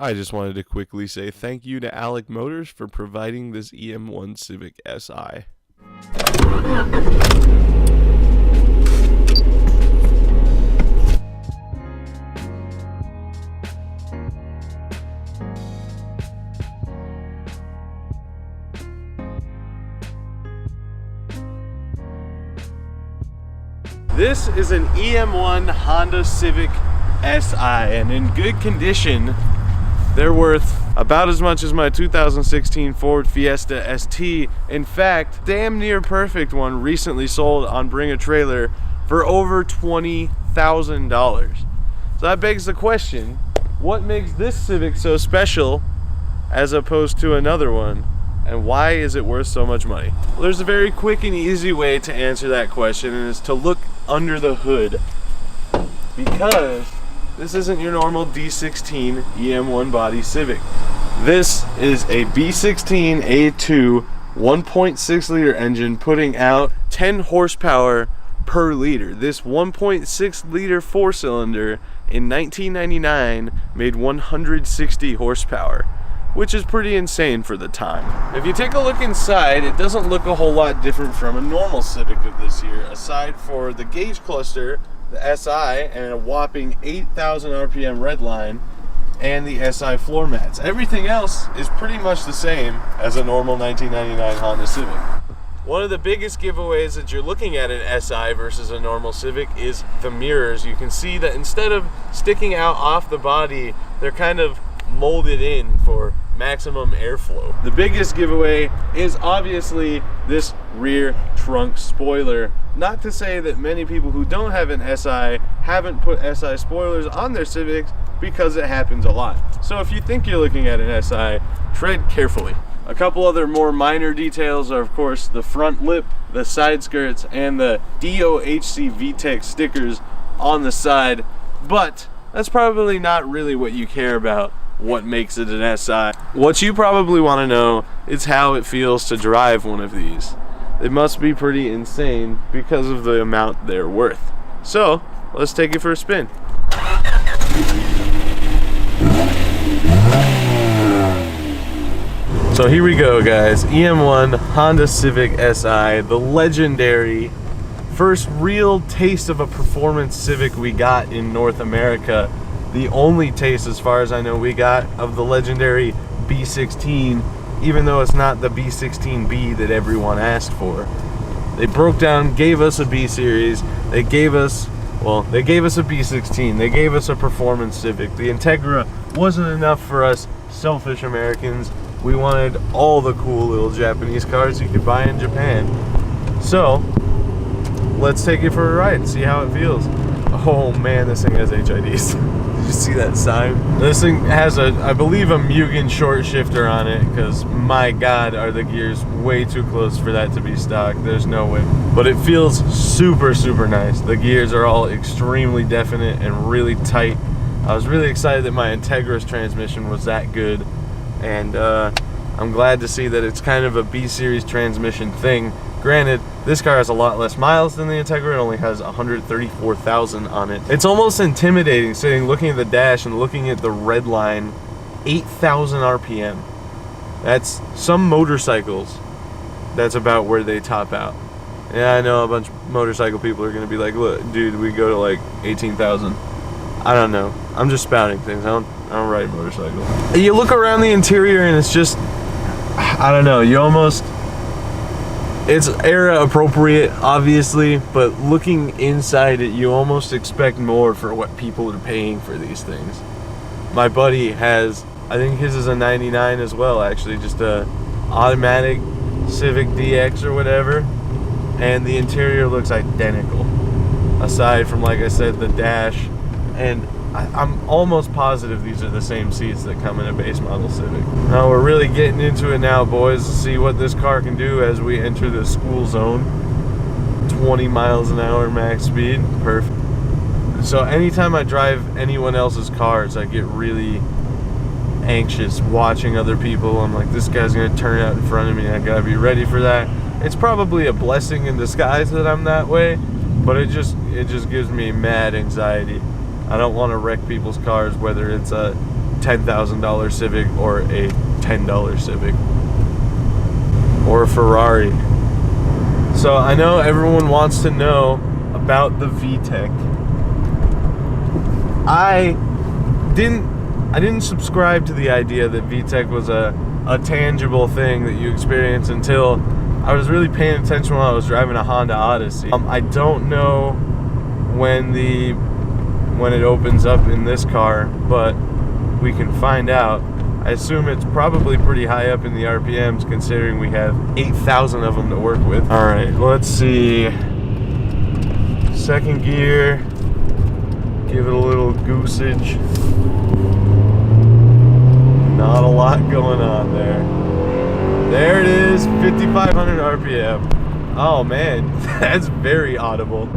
I just wanted to quickly say thank you to Alec Motors for providing this EM1 Civic Si. This is an EM1 Honda Civic Si, and in good condition. They're worth about as much as my 2016 Ford Fiesta ST. In fact, damn near perfect one recently sold on Bring a Trailer for over $20,000. So that begs the question, what makes this Civic so special as opposed to another one? And why is it worth so much money? Well, there's a very quick and easy way to answer that question, and it's to look under the hood. Because this isn't your normal D16 EM1 body Civic. This is a B16 A2 1.6 liter engine putting out 10 horsepower per liter. This 1.6 liter four cylinder in 1999 made 160 horsepower, which is pretty insane for the time. If you take a look inside, it doesn't look a whole lot different from a normal Civic of this year, aside for the gauge cluster, the SI, and a whopping 8,000 RPM redline, and the SI floor mats. Everything else is pretty much the same as a normal 1999 Honda Civic. One of the biggest giveaways that you're looking at an SI versus a normal Civic is the mirrors. You can see that instead of sticking out off the body, they're kind of molded in for maximum airflow. The biggest giveaway is obviously this rear trunk spoiler. Not to say that many people who don't have an SI haven't put SI spoilers on their Civics, because it happens a lot. So if you think you're looking at an SI, tread carefully. A couple other more minor details are, of course, the front lip, the side skirts, and the DOHC VTEC stickers on the side, but that's probably not really what you care about. What makes it an SI? What you probably want to know is how it feels to drive one of these. It must be pretty insane because of the amount they're worth. So let's take it for a spin. So here we go, guys. EM1 Honda Civic Si, the legendary first real taste of a performance Civic we got in North America. The only taste, as far as I know, we got of the legendary B16, even though it's not the B16B that everyone asked for. They broke down, gave us a B series. They gave us a B16. They gave us a performance Civic. The Integra wasn't enough for us selfish Americans. We wanted all the cool little Japanese cars you could buy in Japan. So let's take it for a ride and see how it feels. Oh man, this thing has HIDs. Did you see that sign? This thing has I believe a Mugen short shifter on it, because my god, are the gears way too close for that to be stock. There's no way. But it feels super, super nice. The gears are all extremely definite and really tight. I was really excited that my Integra's transmission was that good, and I'm glad to see that it's kind of a B-series transmission thing. Granted, this car has a lot less miles than the Integra. It only has 134,000 on it. It's almost intimidating looking at the dash and looking at the red line, 8,000 RPM. That's some motorcycles. That's about where they top out. Yeah, I know a bunch of motorcycle people are gonna be like, look, dude, we go to like 18,000. I don't know. I'm just spouting things. I don't ride a motorcycle. You look around the interior and it's just, I don't know, it's era appropriate, obviously, but looking inside it, you almost expect more for what people are paying for these things. My buddy has, I think his is a 99 as well, actually, just a automatic Civic DX or whatever, and the interior looks identical, aside from, like I said, the dash. And I'm almost positive these are the same seats that come in a base model Civic. Now we're really getting into it now, boys, to see what this car can do as we enter the school zone. 20 miles an hour max speed, perfect. So anytime I drive anyone else's cars, I get really anxious watching other people. I'm like, this guy's gonna turn out in front of me, I gotta be ready for that. It's probably a blessing in disguise that I'm that way, but it just gives me mad anxiety. I don't want to wreck people's cars, whether it's a $10,000 Civic or a $10 Civic or a Ferrari. So I know everyone wants to know about the VTEC. I didn't subscribe to the idea that VTEC was a tangible thing that you experience until I was really paying attention while I was driving a Honda Odyssey. I don't know when it opens up in this car, but we can find out. I assume it's probably pretty high up in the RPMs considering we have 8,000 of them to work with. All right, let's see. Second gear, give it a little goosage. Not a lot going on there. There it is, 5,500 RPM. Oh man, that's very audible.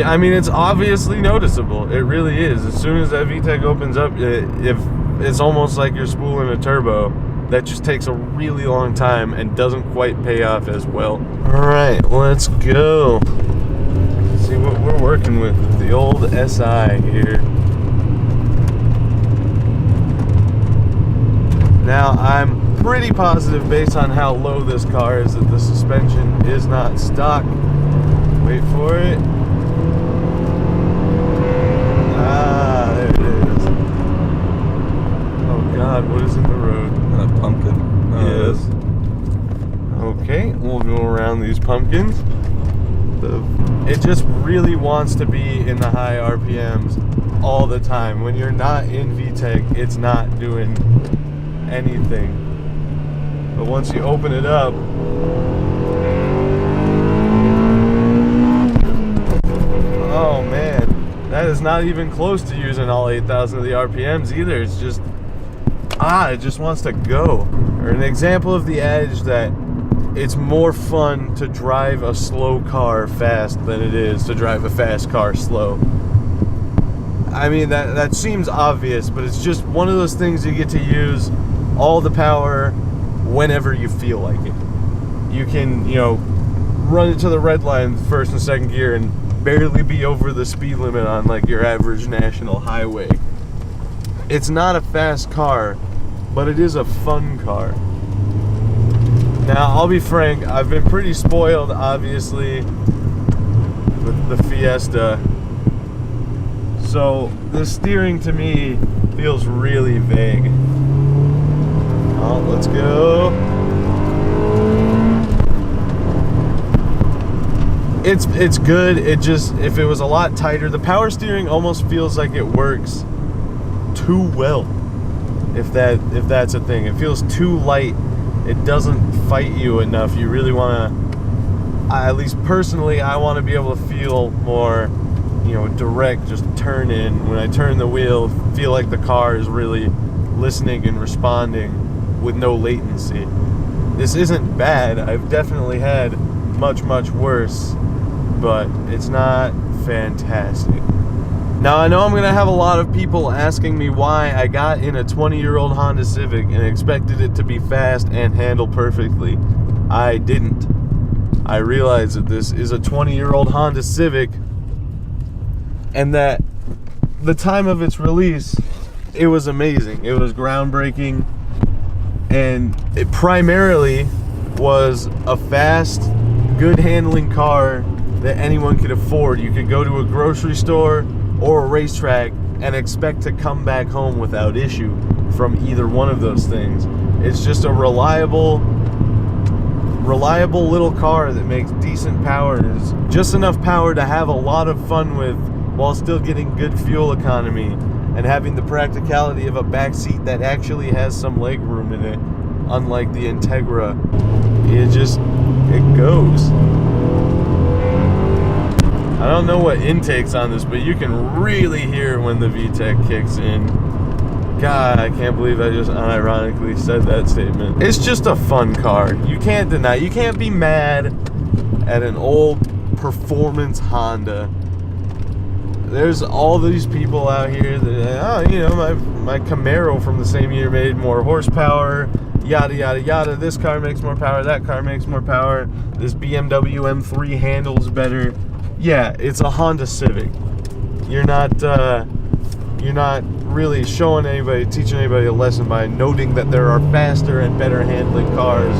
I mean, it's obviously noticeable. It really is. As soon as that VTEC opens up, it's almost like you're spooling a turbo. That just takes a really long time and doesn't quite pay off as well. All right, let's go. Let's see what we're working with the old SI here. Now, I'm pretty positive based on how low this car is that the suspension is not stock. Wait for it. Ah, there it is. Oh God, what is in the road? A pumpkin. Yes. Okay, we'll go around these pumpkins. It just really wants to be in the high RPMs all the time. When you're not in VTEC, it's not doing anything. But once you open it up, oh man, that is not even close to using all 8,000 of the RPMs either. It's just, it just wants to go. Or an example of the adage that it's more fun to drive a slow car fast than it is to drive a fast car slow. I mean, that seems obvious, but it's just one of those things you get to use all the power whenever you feel like it. You can, run it to the red line first and second gear and barely be over the speed limit on like your average national highway. It's not a fast car, but it is a fun car. Now, I'll be frank, I've been pretty spoiled, obviously, with the Fiesta. So, the steering to me feels really vague. Oh, let's go. It's good. It just, if it was a lot tighter, the power steering almost feels like it works too well. If that's a thing, it feels too light. It doesn't fight you enough. You really want to, at least personally, I want to be able to feel more, direct, just turn in. When I turn the wheel, feel like the car is really listening and responding with no latency. This isn't bad. I've definitely had much, much worse, but it's not fantastic. Now, I know I'm going to have a lot of people asking me why I got in a 20-year-old Honda Civic and expected it to be fast and handle perfectly. I didn't. I realized that this is a 20-year-old Honda Civic and that the time of its release, it was amazing. It was groundbreaking, and it primarily was a fast, good handling car that anyone could afford. You could go to a grocery store or a racetrack and expect to come back home without issue from either one of those things. It's just a reliable little car that makes decent power. It's just enough power to have a lot of fun with while still getting good fuel economy and having the practicality of a back seat that actually has some leg room in it, unlike the Integra. It goes. I don't know what intake's on this, but you can really hear when the VTEC kicks in. God, I can't believe I just unironically said that statement. It's just a fun car. You can't deny. You can't be mad at an old performance Honda. There's all these people out here that, my Camaro from the same year made more horsepower, yada, yada, yada. This car makes more power. That car makes more power. This BMW M3 handles better. Yeah, it's a Honda Civic. You're not you're not really showing anybody, teaching anybody a lesson by noting that there are faster and better handling cars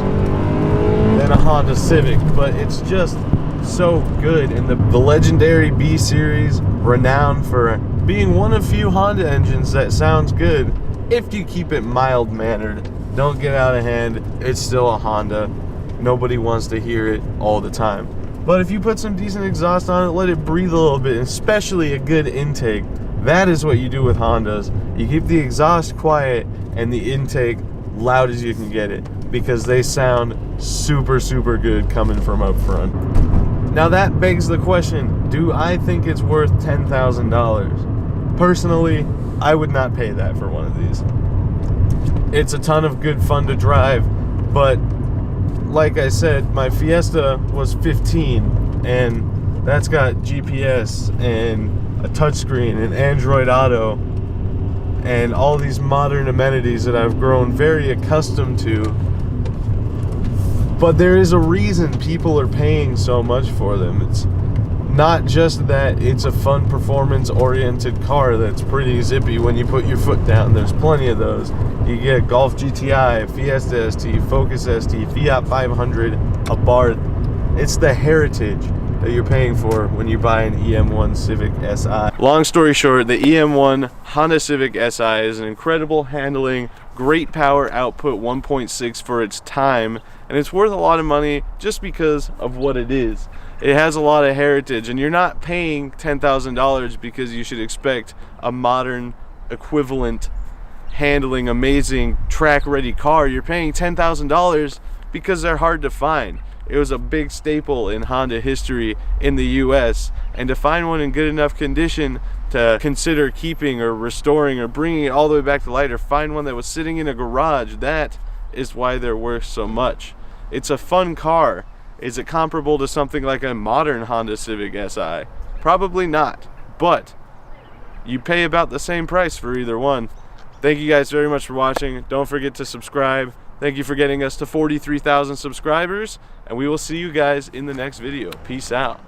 than a Honda Civic, but it's just so good. And the legendary B series, renowned for being one of few Honda engines that sounds good if you keep it mild mannered. Don't get out of hand. It's still a Honda. Nobody wants to hear it all the time, but if you put some decent exhaust on it, let it breathe a little bit, especially a good intake. That is what you do with Hondas. You keep the exhaust quiet and the intake loud as you can get it, because they sound super, super good coming from up front. Now that begs the question, do I think it's worth $10,000? Personally, I would not pay that for one of these. It's a ton of good fun to drive, but like I said, my Fiesta was 15, and that's got GPS and a touchscreen and Android Auto and all these modern amenities that I've grown very accustomed to. But there is a reason people are paying so much for them. It's not just that it's a fun, performance-oriented car that's pretty zippy when you put your foot down. There's plenty of those. You get Golf GTI, Fiesta ST, Focus ST, Fiat 500, Abarth. It's the heritage that you're paying for when you buy an EM1 Civic Si. Long story short, the EM1 Honda Civic Si is an incredible handling, great power output, 1.6 for its time, and it's worth a lot of money just because of what it is. It has a lot of heritage, and you're not paying $10,000 because you should expect a modern equivalent handling, amazing, track-ready car. You're paying $10,000 because they're hard to find. It was a big staple in Honda history in the US, and to find one in good enough condition to consider keeping or restoring or bringing it all the way back to life, or find one that was sitting in a garage, that is why they're worth so much. It's a fun car. Is it comparable to something like a modern Honda Civic Si? Probably not, but you pay about the same price for either one. Thank you guys very much for watching. Don't forget to subscribe. Thank you for getting us to 43,000 subscribers, and we will see you guys in the next video. Peace out.